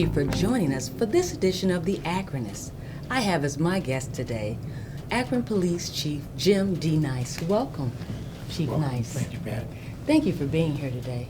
you for joining us for this edition of the Akronist. I have as my guest today Akron Police Chief Jim D. Nice. Welcome, Chief Nice. Thank you, Pat. Thank you for being here today.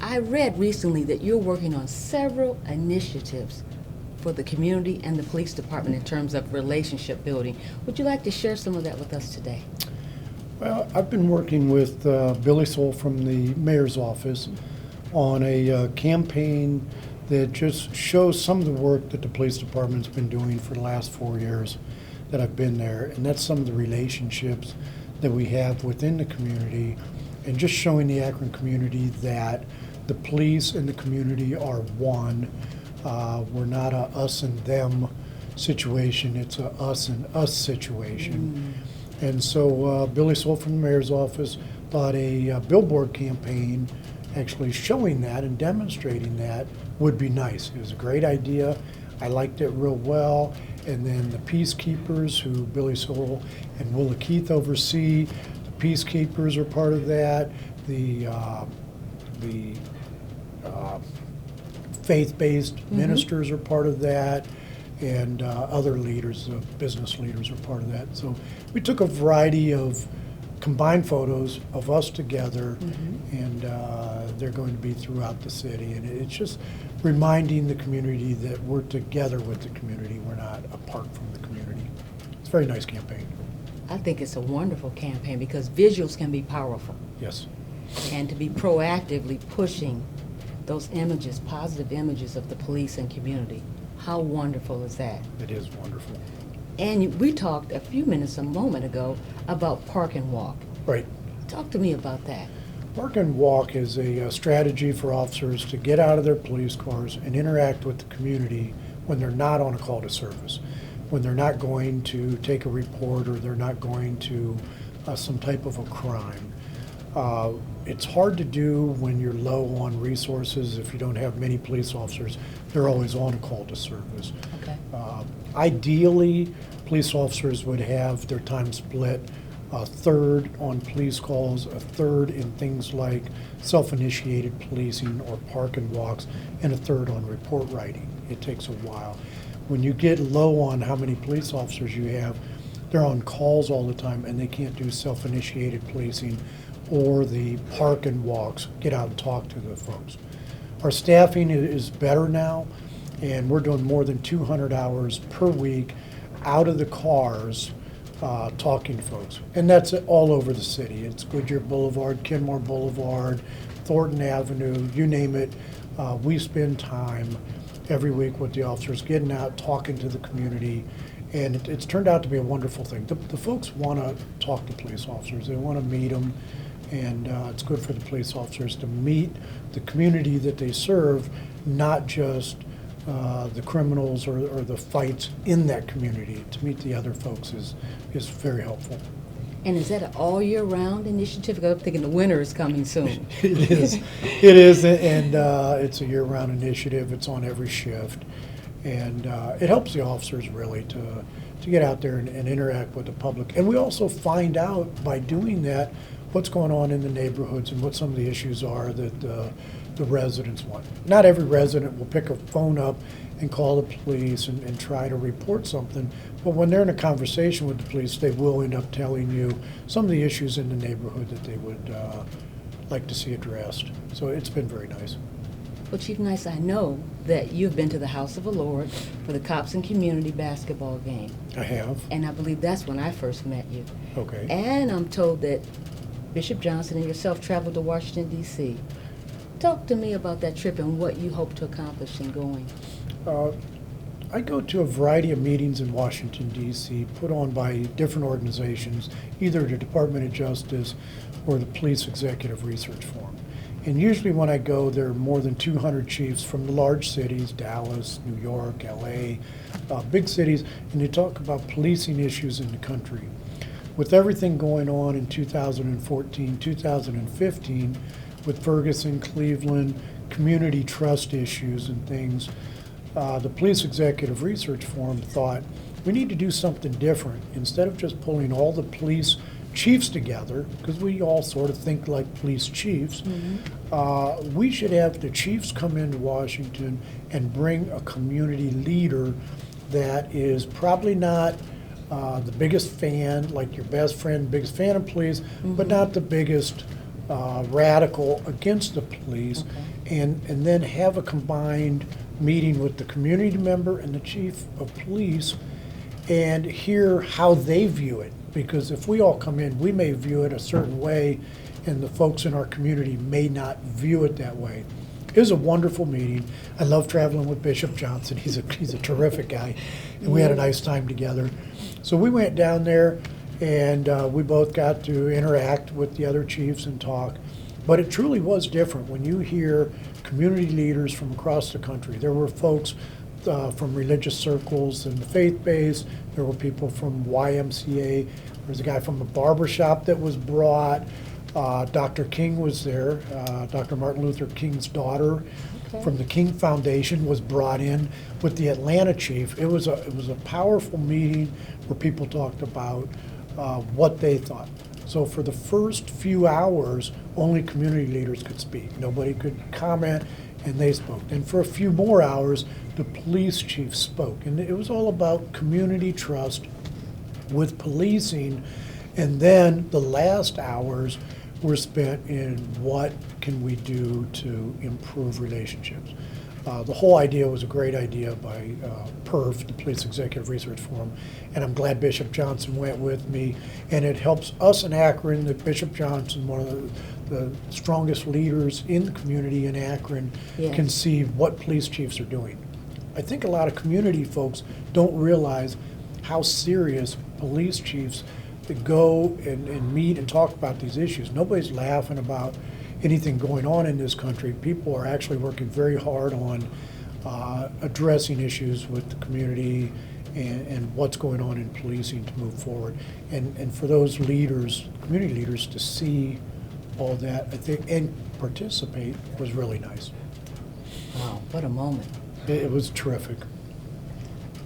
I read recently that you're working on several initiatives for the community and the police department in terms of relationship building. Would you like to share some of that with us today? Well, I've been working with Billy Soul from the mayor's office on a campaign that just shows some of the work that the police department's been doing for the last 4 years that I've been there, and that's some of the relationships that we have within the community, and just showing the Akron community that the police and the community are one. We're not a us and them situation, it's a us and us situation. And so Billy Soul from the mayor's office thought a billboard campaign actually showing that and demonstrating that would be nice. It was a great idea. I liked it real well. And then the peacekeepers, who Billy Soul and Willa Keith oversee, the peacekeepers are part of that. The faith-based ministers are part of that, and other leaders, business leaders are part of that. So we took a variety of combined photos of us together, and they're going to be throughout the city. And it's just reminding the community that we're together with the community. We're not apart from the community. It's a very nice campaign. I think it's a wonderful campaign because visuals can be powerful. Yes. And to be proactively pushing those images, positive images of the police and community. How wonderful is that? It is wonderful. And we talked a moment ago about Park and Walk. Right. Talk to me about that. Park and Walk is a strategy for officers to get out of their police cars and interact with the community when they're not on a call to service, when they're not going to take a report or they're not going to some type of a crime. It's hard to do when you're low on resources. If you don't have many police officers, they're always on a call to service. Okay. Ideally, police officers would have their time split, a third on police calls, a third in things like self-initiated policing or park and walks, and a third on report writing. It takes a while. When you get low on how many police officers you have, they're on calls all the time and they can't do self-initiated policing or the park and walks, get out and talk to the folks. Our staffing is better now, and we're doing more than 200 hours per week out of the cars talking to folks. And that's all over the city. It's Goodyear Boulevard, Kenmore Boulevard, Thornton Avenue, you name it. We spend time every week with the officers getting out, talking to the community, and it's turned out to be a wonderful thing. The folks want to talk to police officers. They want to meet them. And it's good for the police officers to meet the community that they serve, not just the criminals or the fights in that community. To meet the other folks is very helpful. And is that an all year round initiative? I'm thinking the winter is coming soon. It is. It is, and it's a year round initiative. It's on every shift. And it helps the officers really to get out there and interact with the public. And we also find out by doing that what's going on in the neighborhoods and what some of the issues are that the residents want. Not every resident will pick a phone up and call the police and try to report something, but when they're in a conversation with the police, they will end up telling you some of the issues in the neighborhood that they would like to see addressed. So it's been very nice. Well, Chief Nice, I know that you've been to the House of the Lord for the Cops and Community basketball game. I have. And I believe that's when I first met you. Okay. And I'm told that Bishop Johnson and yourself traveled to Washington, D.C. Talk to me about that trip and what you hope to accomplish in going. I go to a variety of meetings in Washington, D.C., put on by different organizations, either the Department of Justice or the Police Executive Research Forum. And usually when I go, there are more than 200 chiefs from the large cities, Dallas, New York, L.A., big cities, and they talk about policing issues in the country. With everything going on in 2014, 2015, with Ferguson, Cleveland, community trust issues and things, the Police Executive Research Forum thought we need to do something different. Instead of just pulling all the police chiefs together, because we all sort of think like police chiefs, we should have the chiefs come into Washington and bring a community leader that is probably not the biggest fan, like your best friend, biggest fan of police, but not the biggest radical against the police, and then have a combined meeting with the community member and the chief of police and hear how they view it. Because if we all come in, we may view it a certain way, and the folks in our community may not view it that way. It was a wonderful meeting. I love traveling with Bishop Johnson. He's a terrific guy, and we had a nice time together. So we went down there, and we both got to interact with the other chiefs and talk. But it truly was different when you hear community leaders from across the country. There were folks from religious circles and the faith-based. There were people from YMCA. There was a guy from a barbershop that was brought. Dr. King was there. Dr. Martin Luther King's daughter from the King Foundation was brought in with the Atlanta chief. It was a powerful meeting where people talked about what they thought. So for the first few hours, only community leaders could speak. Nobody could comment, and they spoke. And for a few more hours, the police chief spoke. And it was all about community trust with policing. And then the last hours were spent in what can we do to improve relationships. The whole idea was a great idea by PERF, the Police Executive Research Forum, and I'm glad Bishop Johnson went with me. And it helps us in Akron that Bishop Johnson, one of the strongest leaders in the community in Akron, can see what police chiefs are doing. I think a lot of community folks don't realize how serious police chiefs that go and meet and talk about these issues. Nobody's laughing about anything going on in this country. People are actually working very hard on addressing issues with the community and what's going on in policing to move forward. And for those leaders, community leaders, to see all that, I think, and participate was really nice. Wow, what a moment. It was terrific.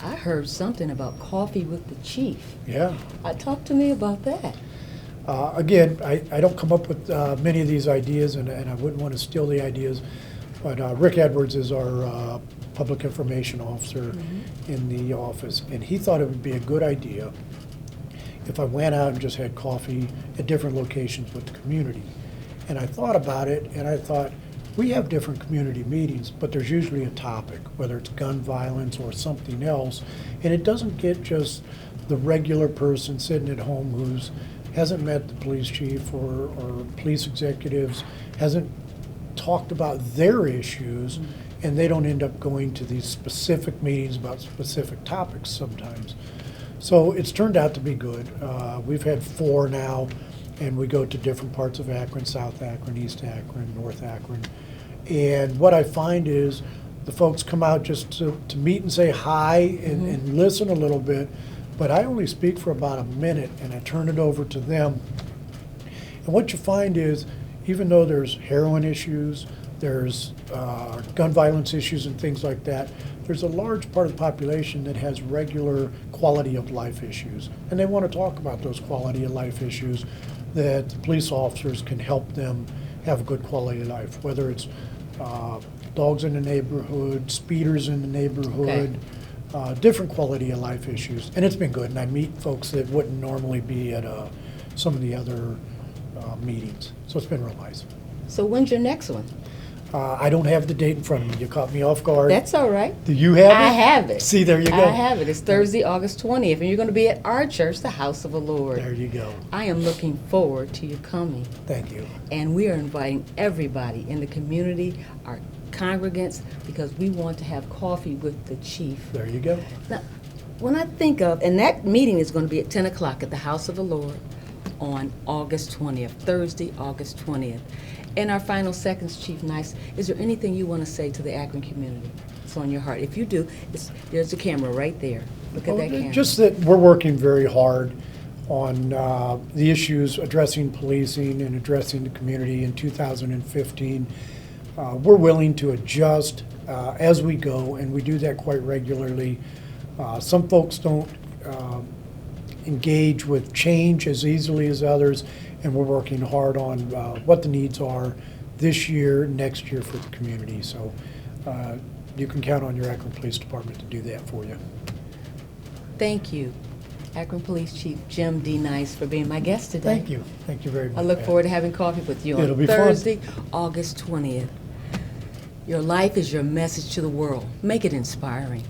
I heard something about coffee with the chief. Yeah. Talk to me about that. Again, I don't come up with many of these ideas, and I wouldn't want to steal the ideas, but Rick Edwards is our public information officer in the office, and he thought it would be a good idea if I went out and just had coffee at different locations with the community. And I thought about it, and I thought, we have different community meetings, but there's usually a topic, whether it's gun violence or something else, and it doesn't get just the regular person sitting at home who's hasn't met the police chief or police executives, hasn't talked about their issues, and they don't end up going to these specific meetings about specific topics sometimes. So it's turned out to be good. We've had 4 now, and we go to different parts of Akron, South Akron, East Akron, North Akron. And what I find is the folks come out just to meet and say hi and listen a little bit, but I only speak for about a minute and I turn it over to them. And what you find is, even though there's heroin issues, there's gun violence issues and things like that, there's a large part of the population that has regular quality of life issues. And they want to talk about those quality of life issues, that the police officers can help them have a good quality of life, whether it's dogs in the neighborhood, speeders in the neighborhood, different quality of life issues. And it's been good, and I meet folks that wouldn't normally be at some of the other meetings. So it's been real nice. So when's your next one? I don't have the date in front of me. You caught me off guard. That's all right. Do you have it? I have it. See, there you go. I have it. It's Thursday, August 20th, and you're going to be at our church, the House of the Lord. There you go. I am looking forward to you coming. Thank you. And we are inviting everybody in the community, our congregants, because we want to have coffee with the chief. There you go. Now, when I think of, and that meeting is going to be at 10 o'clock at the House of the Lord on August 20th, Thursday, August 20th. In our final seconds, Chief Nice, is there anything you want to say to the Akron community? It's on your heart. If you do, there's a camera right there. Look at that camera. Just that we're working very hard on the issues addressing policing and addressing the community in 2015. We're willing to adjust as we go, and we do that quite regularly. Some folks don't engage with change as easily as others, and we're working hard on what the needs are this year, next year for the community. So you can count on your Akron Police Department to do that for you. Thank you, Akron Police Chief Jim D. Nice, for being my guest today. Thank you. Thank you very much. I look Pat. forward to having coffee with you It'll on be fun. Thursday, August 20th. Your life is your message to the world. Make it inspiring.